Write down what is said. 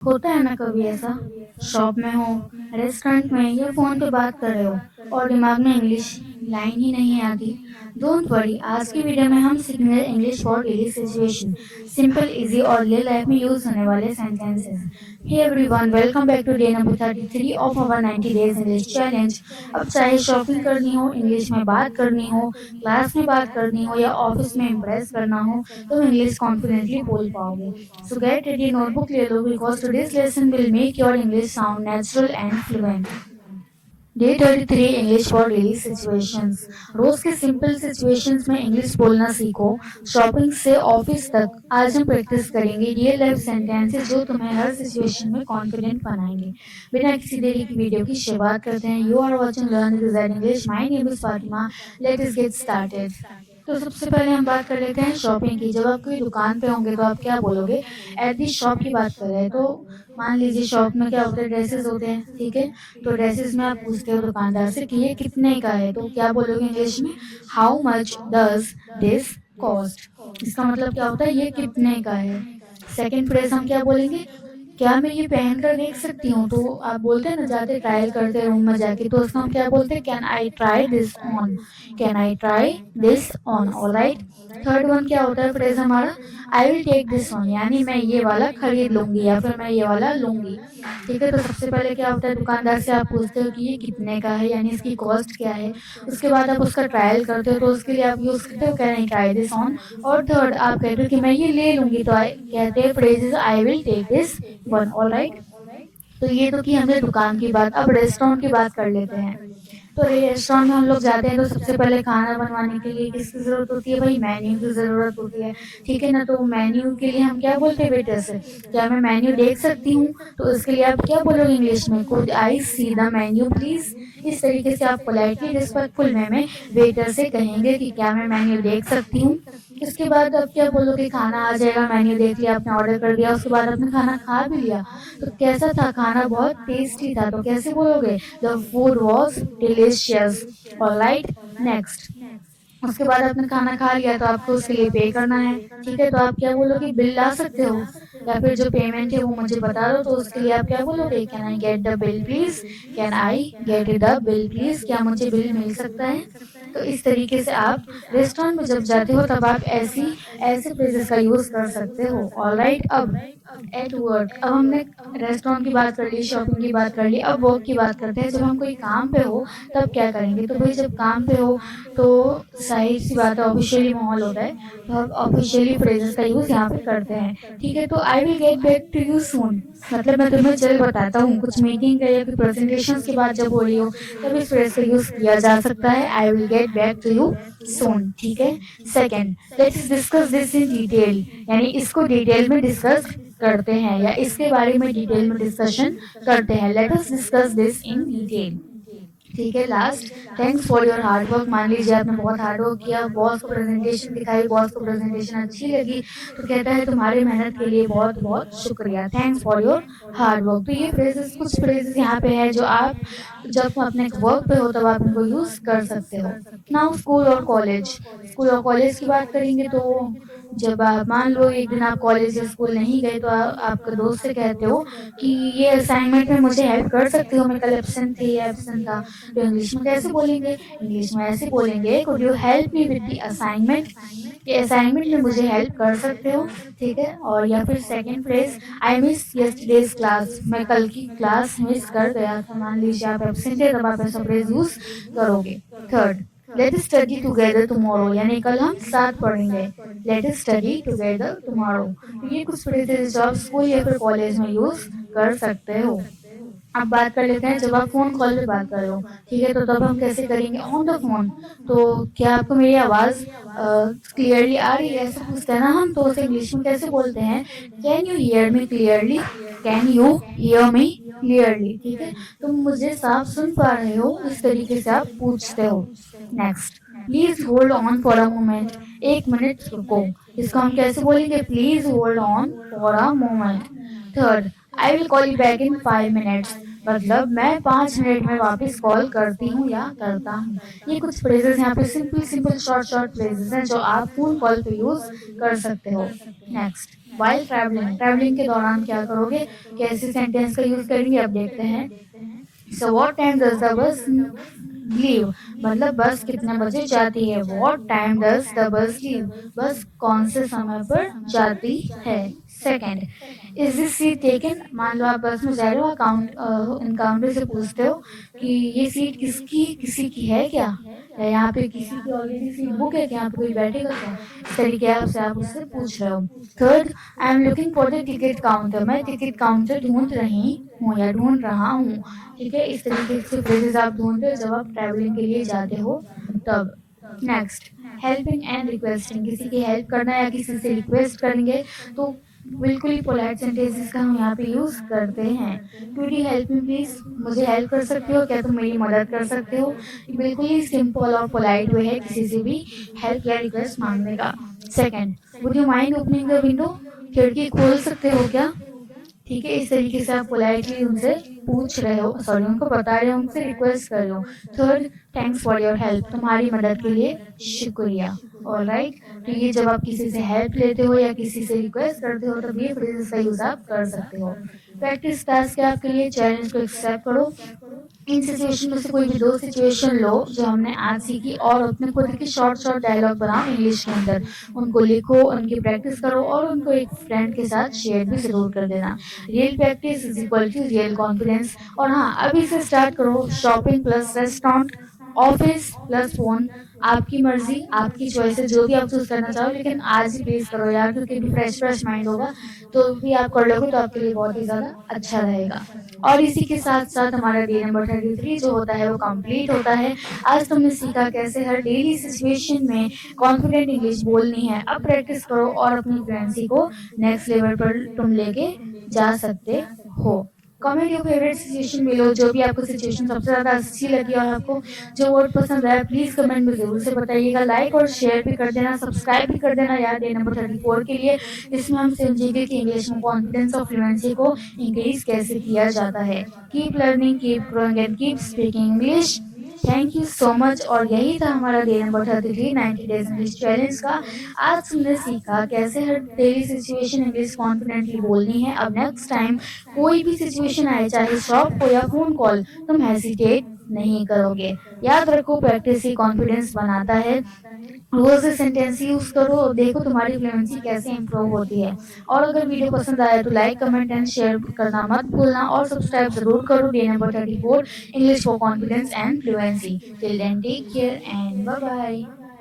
होता है ना कभी ऐसा, शॉप में हो, रेस्टोरेंट में या फ़ोन पे बात कर रहे हो और दिमाग में इंग्लिश लाइन ही नहीं आती। डोंट वरी, आज की वीडियो में हम सीखेंगे English for daily situation, simple, easy और रियल लाइफ में यूज़ होने वाले sentences. Hey everyone, welcome back to day number 33 of our 90 days English challenge. अब चाहे शॉपिंग करनी हो, इंग्लिश में बात करनी हो, क्लास में बात करनी हो या ऑफिस में इम्प्रेस करना हो, तुम इंग्लिश कॉन्फिडेंटली बोल पाओगे। So get ready, notebook ले लो because today's lesson will make your English sound natural and fluent. Day 33 English for daily situations. रोज के सिंपल सिचुएशंस में इंग्लिश बोलना सीखो, शॉपिंग से ऑफिस तक। आज हम प्रैक्टिस करेंगे रियल लाइफ सेंटेंसेस जो तुम्हें हर सिचुएशन में कॉन्फिडेंट बनाएंगे। बिना किसी देरी की वीडियो की शुरुआत करते हैं। You are watching learn design English, my name is Fatima. Let us get started. तो सबसे पहले हम बात कर लेते हैं शॉपिंग की। जब आप कोई दुकान पे होंगे तो आप क्या बोलोगे? एट दी शॉप की बात कर रहे हैं तो मान लीजिए शॉप में क्या होता है, ड्रेसेस होते हैं, ठीक है। तो ड्रेसेस में आप पूछते हो दुकानदार से कि ये कितने का है, तो क्या बोलोगे इंग्लिश में? How much does this cost. इसका मतलब क्या होता है? ये कितने का है। सेकंड फ्रेज हम क्या बोलेंगे? क्या मैं ये पहन कर देख सकती हूँ? तो आप बोलते हैं ना, जाते ट्रायल करते रूम में जाके, तो उसका हम क्या बोलते हैं? Can I try this on. Can I try this on, all right. Third one क्या होता है फ्रेज हमारा? I will take this on, यानी मैं ये वाला खरीद लूंगी या फिर मैं ये वाला लूंगी। ठीक है, तो सबसे पहले क्या होता है, दुकानदार से आप पूछते हो कि ये कितने का है, यानी इसकी कॉस्ट क्या है। उसके बाद आप उसका ट्रायल करते हो, तो उसके लिए आप यूज करते हो can I try this on. और थर्ड आप कहते हो कि मैं ये ले लूंगी, तो कहते हैं phrase I will take this one, all right. तो ये तो कि हमने दुकान की बात। अब रेस्टोरेंट की बात कर लेते हैं। तो रेस्टोरेंट में हम लोग जाते हैं तो सबसे पहले खाना बनवाने के लिए किसकी ज़रूरत होती है? भाई मेन्यू की ज़रूरत होती है, ठीक है ना। तो मेन्यू के लिए हम क्या बोलते हैं वेटर से? क्या मैं मेन्यू देख सकती हूँ? तो इसके लिए आप क्या बोलोगे इंग्लिश में? Could I see the menu please. इस तरीके से आप पोलाइटली रिस्पेक्टफुल वे में वेटर से कहेंगे कि क्या मैं मेन्यू देख सकती हूँ। इसके बाद आप क्या बोलोगे? खाना आ जाएगा, मेन्यू देख लिया आपने, ऑर्डर कर दिया, उसके बाद आपने खाना खा भी लिया। तो कैसा था खाना? बहुत टेस्टी था, तो कैसे बोलोगे? The food was delicious, alright. Next, उसके बाद आपने खाना खा लिया तो आपको उसके लिए पे करना है, ठीक है। तो आप क्या बोलोगे? बिल ला सकते हो, या फिर जो पेमेंट है वो मुझे बता दो। तो उसके लिए आप क्या बोलोगे? Can I get the bill please. Can I get the bill please, क्या मुझे बिल मिल सकता है? तो इस तरीके से आप रेस्टोरेंट में जब जाते हो तब आप ऐसे फ्रेजेस का यूज कर सकते हो, ऑलराइट। अब एट वर्क, अब हमने रेस्टोरेंट की बात कर ली, शॉपिंग की बात कर ली, अब वर्क की बात करते हैं। जब हम कोई काम पे हो तब क्या करेंगे? तो भाई जब काम पे हो तो ज़ाहिर सी बात है, ऑफिशियली माहौल होता है, तो हम ऑफिशियली फ्रेजेस का यूज़ यहाँ पे करते हैं, ठीक है। तो I will get back to you soon, मतलब मैं तुम्हें जल्द बताता हूँ। कुछ मीटिंग का या फिर प्रेजेंटेशन की बात जब हो रही हो तब इस फ्रेज का यूज़ किया जा सकता है, I will get back to you soon, ठीक है। Second, let's discuss this in detail, यानी इसको डिटेल में डिस्कस करते हैं या इसके बारे में डिटेल में डिस्कशन करते हैं। Let us discuss this in detail, ठीक है। Last, thanks for your hard work. मान लीजिए आपने बहुत हार्ड वर्क किया, बॉस को प्रेजेंटेशन दिखाई, बॉस को प्रेजेंटेशन अच्छी लगी, तो कहता है तुम्हारे मेहनत के लिए बहुत बहुत शुक्रिया, thanks for your hard work. तो ये फ्रेजेस, कुछ फ्रेजेस यहाँ पे है जो आप जब अपने वर्क पे हो तब आप इनको यूज कर सकते हो। नाउ स्कूल और कॉलेज, स्कूल और कॉलेज की बात करेंगे तो जब आप मान लो एक दिन आप कॉलेज या स्कूल नहीं गए तो आपके दोस्त से कहते हो कि ये असाइनमेंट में मुझे हेल्प कर सकते हो, मैं कल एब्सेंट थी या एब्सेंट था। तो इंग्लिश में कैसे बोलेंगे? इंग्लिश में ऐसे बोलेंगे, could you help me with the assignment. ये असाइनमेंट में मुझे हेल्प कर सकते हो, ठीक है। और या फिर second phrase, I miss yesterday's class, मैं कल की क्लास मिस कर गया था। मान लीजिए आप एब्सेंट है तब आप ऐसा फ्रेज यूज करोगे। Third, let us study together tomorrow, यानी कल हम साथ पढ़ेंगे। Let us study together tomorrow. तो ये कुछ फ्रेजेस जो आप स्कूल या फिर कॉलेज में यूज कर सकते हो। अब बात कर लेते हैं जब आप फ़ोन कॉल पे बात कर रहे हो, ठीक है, तो तब हम कैसे करेंगे? On the phone. तो क्या आपको मेरी आवाज़ क्लियरली आ रही है? ऐसे पूछते हैं ना हम, तो उसे इंग्लिश में कैसे बोलते हैं? Can you hear me clearly. Can you hear me clearly, ठीक है। तुम मुझे साफ सुन पा रहे हो, इस तरीके से आप पूछते हो। Next, please hold on for a moment, एक मिनट रुको। इसको हम कैसे बोलेंगे? Please hold on for a moment. Third, I will call you back in 5 minutes, मतलब मैं 5 मिनट में वापस कॉल करती हूँ या करता हूँ। ये कुछ फ्रेजेस यहाँ पे simple simple short short phrases हैं जो आप फोन कॉल पे यूज कर सकते हो। नेक्स्ट, वाइल ट्रैवलिंग के दौरान क्या करोगे, कैसे सेंटेंस का यूज करेंगे अब देखते हैं। So what time does the bus leave, मतलब बस कितने बजे जाती है। What time does the bus leave, बस कौन से समय पर जाती है। Second, is this seat taken, मान लो आप बस में जा रहे हो, इनकाउंटर से पूछते हो कि ये सीट किसकी किसी की है क्या, या यहाँ पे किसी की ऑलरेडी सीट बुक है क्या, यहाँ पे कोई बैठेगा क्या, इस तरीके से आप उससे पूछ रहे हो। Third, I am looking for the ticket counter, मैं टिकट काउंटर ढूंढ रही हूँ या ढूंढ रहा हूँ। ठीक है, इस तरीके से फ्रेजेस आप ढूंढते हो जब आप ट्रैवलिंग के लिए जाते हो तब। नेक्स्ट, हेल्पिंग एंड रिक्वेस्टिंग, किसी की हेल्प करना या किसी से रिक्वेस्ट करेंगे तो बिल्कुल ही पोलाइट सेंटेंसेस का हम यहाँ पे यूज करते हैं। Could you help me please, मुझे हेल्प कर सकते हो क्या, तुम मेरी मदद कर सकते हो। बिल्कुल ही सिंपल और पोलाइट वे है किसी से भी हेल्प या रिक्वेस्ट मांगने का। Second, would you mind opening the window, खिड़की खोल सकते हो क्या। ठीक है, इस तरीके से आप पोलाइटली उनसे पूछ रहे हो, सॉरी उनको बता रहे हो, उनसे रिक्वेस्ट कर रहे हो। Third, thanks for your help, तुम्हारी मदद के लिए शुक्रिया। ऑलराइट, तो ये जब आप किसी से हेल्प लेते हो या किसी से रिक्वेस्ट करते हो तब ये फ्रेजेस का यूज आप कर सकते हो। प्रैक्टिस टास्क है आपके लिए, चैलेंज को एक्सेप्ट करो। इन सिचुएशन में से कोई भी दो सिचुएशन लो जो हमने आज सीखी और अपने खुद के शॉर्ट शॉर्ट डायलॉग बनाओ इंग्लिश के अंदर, उनको लिखो, उनकी प्रैक्टिस करो और उनको एक फ्रेंड के साथ शेयर भी जरूर कर देना। Real practice is equal to real confidence. और हाँ, अभी से स्टार्ट करो, shopping plus restaurant, office plus phone, आपकी मर्जी, आपकी चॉइस है, जो भी आप चूज करना चाहो, लेकिन आज ही प्लीज करो यार, क्योंकि भी फ्रेश फ्रेश माइंड होगा तो भी आप कर लोगे तो आपके लिए बहुत ही ज्यादा अच्छा रहेगा। और इसी के साथ साथ हमारा डे नंबर 33 जो होता है वो कंप्लीट होता है। आज तुमने सीखा कैसे हर डेली सिचुएशन में कॉन्फिडेंट इंग्लिश बोलनी है। अब प्रैक्टिस करो और अपनी फ्लुएंसी को नेक्स्ट लेवल पर तुम लेके जा सकते हो। Comment your favourite situation below, जो भी आपको सिचुएशन सबसे ज़्यादा अच्छी लगी और आपको जो वर्ड पसंद आया प्लीज़ कमेंट में ज़रूर से बताइएगा। लाइक और शेयर भी कर देना, सब्सक्राइब भी कर देना यार डे नंबर 34 के लिए। इसमें हम समझेंगे कि इंग्लिश में कॉन्फिडेंस और फ्लुएंसी को इंक्रीज कैसे किया जाता है। Keep learning, keep growing and keep speaking English. Thank you so much. और यही था हमारा day number 33 90 days English challenge का। आज तुमने सीखा कैसे हर डेली सिचुएशन इंग्लिश कॉन्फिडेंटली बोलनी है। अब नेक्स्ट टाइम कोई भी सिचुएशन आए, चाहे शॉप हो या फोन कॉल, तुम हेसिटेट नहीं करोगे। याद रखो, प्रैक्टिस ही कॉन्फिडेंस बनाता है। रोज सेंटेंस यूज करो और देखो तुम्हारी फ्लुएंसी कैसे इंप्रूव होती है। और अगर वीडियो पसंद आया तो लाइक कमेंट एंड शेयर करना मत भूलना और सब्सक्राइब जरूर करो day number 34 English for confidence and fluency. Till then take care and bye bye.